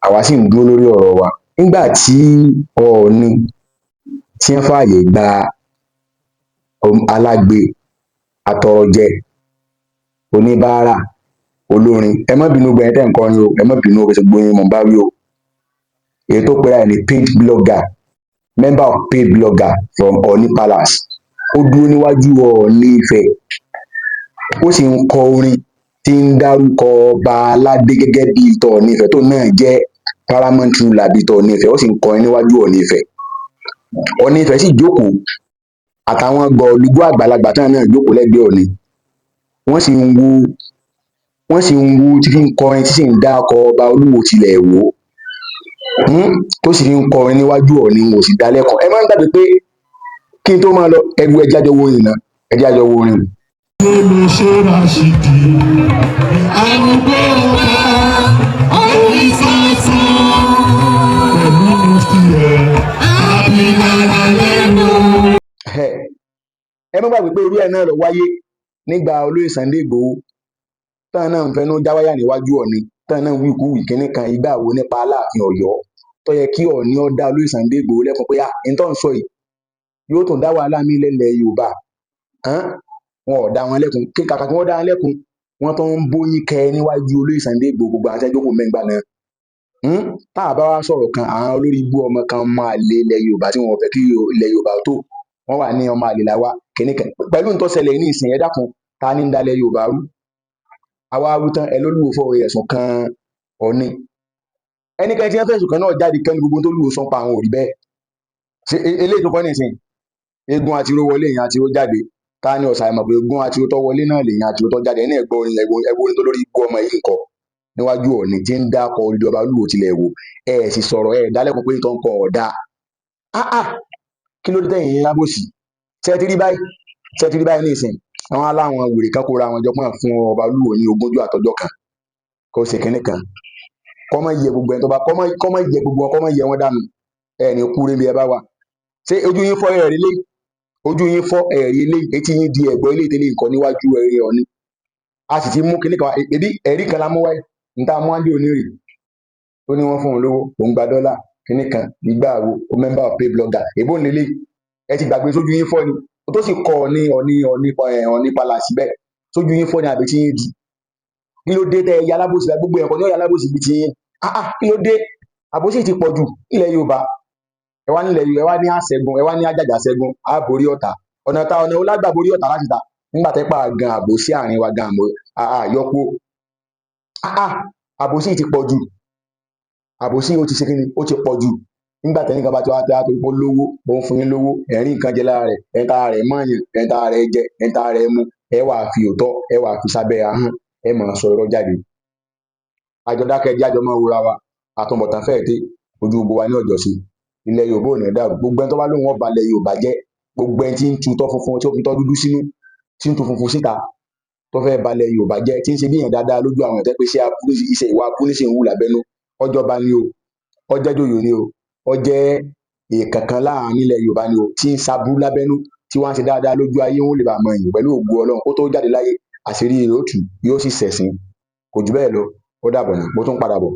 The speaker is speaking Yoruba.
àwa sì ń dúró lórí ọ̀rọ̀ wa nígbà tí Ọọ̀ni tí wọ́n fààyè gba alágbe, atọrọjẹ, oníbàárà, olórin, ẹ má bínú gbogbo ẹ̀yin tẹ́ ń kọrin o, ẹ má bínú o, gbogbo yín mò ń bá wí o, èyí tó pera ẹ̀ ní paid blogger, member of paid blogger from Ọọ̀ni Palace, ó dúró níwájú Ọọ̀ni Ifẹ̀, ó sì ń kọ orin tí ń dárúkọ ọba aládé gẹ́gẹ́ bí t'Ọọ̀ni Ifẹ̀ tóun náà jẹ́ paramount ruler bí t'Ọọ̀ni Ifẹ̀, ó sì ń kọrin níwájú Ọọ̀ni Ifẹ̀. Ọọ̀ni Ifẹ̀ sì jókòó àtàwọn gbọ̀ọ̀lùgbọ̀ àgbàlagbà táwọn náà jókòó lẹ́gbẹ̀ẹ́ Ọọ̀ni, wọ́n sì ń wo tí fi ń kọrin tí sì ń dákọ ọba Olúwo tilẹ̀ Ìwó, tó sì fi ń kọrin níwájú Ọọ̀ni, wọn ò sì dá lẹ́kọ̀ọ́. Ẹ má gbàgbé pé kí n tó máa lọ ẹgbẹ́ ẹjẹ́ àjọ wo orin náà, ẹjẹ́ àjọ wo orin. Olùṣe Rashidi, àrùgbó ọ̀gá, orí sọ́sọ́, pẹ̀lú muftiẹ̀, àbílára lẹ́nu. Ẹ má gbàgbé pé irú ẹ̀ náà lọ wáyé nígbà olóyè Sunday Igboho, táwọn náà ń fẹnu jáwáyà níwájú Ọọ̀ni, táwọn náà ń wíkú wì kíní kan ìgbà wo nípa Aláàfin Ọ̀yọ́, tó yẹ kí Ọọ̀ni ó dá olóyè Sunday Igboho lẹ́kùn pé n tó ń sọ yìí yóò tún dá wàhálà mí lẹ́lẹ̀ Yorùbá. Wọn ò dá wọn lẹ́kùn, kí kàkà kí wọ́n dá wọn lẹ́kùn, wọ́n tó ń bóyín kẹ níwájú olóyè Sunday Igboho gbogbo àti ẹjọ́kọ̀ mẹ́ngbà náà. Tá a bá wá sọ̀rọ̀ kan, àwọn olórí ibú ọmọ kan máa lé ilẹ̀ Yorùbá tí wọn ò fẹ́ kí ilẹ̀ Yorùbá tó, wọ́n wà ní ọmọ àlè làwa kíní kan. Pẹ̀lú nǹkan tó ṣẹlẹ̀ ní ìsìn, ẹ dákun, ta ní ń dalẹ̀ Yorùbá rú? Àwa awútán ẹ lólùwò fọwọ́ ẹ̀sùn kan Ọọ̀ni. Ẹnikẹ́ni tí wọ́n fẹ̀sùn kan náà jáde kan ní gbogbo tó lùwò sọ pa àwọn òrí bẹ́ẹ̀. Ṣé eléyìí tó kọ́ nìsín? Eégún àtiró wọlé, èèyàn àtiró jáde. Ta ni ọ̀sà ìmọ̀ pé eégún àtiró tó wọlé náà lèèyàn àtiró tó jáde? Ẹni ẹ̀gbọ́n orin tó lórí ibú ọmọ yìí ń kọ níwájú Ọọ̀ni tí ń dákọ odidi ọba Olúwo tilẹ̀ Ìwó. Ẹ sì sọ̀rọ̀ ẹ dálẹ́kun pé tó ń kọ ọ̀dà. Kí ló dé tẹ̀yìn lábòsí? Ṣé ti rí báyìí ní ìsìn? Àwọn aláwọn wèrè kan kóra wọn jọ pọ̀ fún ọba Olúwo ní 20 àtọjọ́ kan kó ṣe kínní kan. Kọ́mọ yẹ gbogbo ẹni tó bá kọ́mọ yẹ gbogbo wọn, kọ́mọ yẹ wọn dànù. Ẹni kú rébi ẹ bá wà. Ṣé ojú yín fọ́ ẹ̀rí lé? Ojú yín fọ́ ẹ̀rí lé, etí yín di ẹ̀gbọ́ ilé ìtẹ́lẹ̀ nǹkan níwájú ẹ̀rí Ọọ̀ni. A sì ti mú kínní kan wá, ebi ẹ̀rí kan la mú wáyé, níta mú áńdí onírì. Ó ní wọ́n fún òun lówó, òun gba dọ́là, kínní kan, ìgbà wo, o member of paid blogger. Èbó ń lélẹ̀. Ẹ ti gbàgbé sójú yín fọ́ ni. O tó sì kọ Ọọ̀ni Palace bẹ́ẹ̀. Sójú yín fọ́ ni àbí tí yín di? Kí ló dé tẹ ẹ̀yà alábòsí bá gbogbo ẹ̀kọ́ ní ọ̀yà alábòsí bíi ti yín? Kí ló dé? Àbòsí ti pọ̀ jù nílẹ̀ Yorùbá. Ẹ wá nílẹ̀ Yorùbá, ẹ wá ní àṣẹ́gun, ẹ wá ní àjàjà ṣẹ́gun, á borí ọ̀tá. Ọ̀nà wo lágbà borí ọ̀tá láti ta? Nígbà tẹ́ pa gan àbòsí àárín wa gan yọpọ̀. Àbòsí ti pọ̀ jù. Àbòsí ó ti ṣe kíni? Ó ti pọ̀ jù. Nígbà tẹ́ni kan bá ti wá tẹ́ àtò ìpó lówó, ó ń fún yín lówó, ẹ̀rín nǹkan jẹ lára rẹ̀, ẹ̀ńtà rẹ̀ mọ̀ọ́yàn, ẹ̀ńtà rẹ̀ jẹ, ẹ̀ńtà rẹ̀ mu, ẹ wà fi òótọ́, ẹ wà fi sábẹ́ ahọ́n, ẹ máa sọ irọ́ jáde. Àjọ dákẹ́ jẹ́ àjọ máa wúra wa, àtúbọ̀tán fẹ́ẹ̀ dé, ojú gbogbo wa ní ọjọ́ sí. Ilẹ̀ Yorùbá ò ní dàrú. Gbogbo ẹni tó bá lóun ọba ilẹ̀ Yorùbá jẹ́, gbogbo ẹni tí ń tutọ́ funfun, tí ó fi tọ́ dúdú sínú, tí ń tu funfun síta, tó fẹ́ balẹ̀ Yorùbá jẹ́, tí ń ṣe bí èèyàn dáadáa lójú àwọn ẹ̀tẹ́ pé iṣẹ́ ìwà abúlé ṣe ń wù lábẹ́nú, ọjọ́ba ni o, ọjẹ́jòyè ni o, ọjẹ́ èèkànkan láàrin ilẹ̀ Yorùbá ni o, tí ń saburú lábẹ́nú, tí wọ́n á ṣe dáadáa lójú ayé, wọn lè bá mọ ẹ̀yìn pẹ̀lú ògo Ọlọ́run kó tó jáde láyé, àṣírí rẹ̀ ó tú, yóò sì ṣẹ̀sìn. Kò jù bẹ́ẹ̀ lọ, ó dàbọ̀ náà, mo tún padà bọ̀.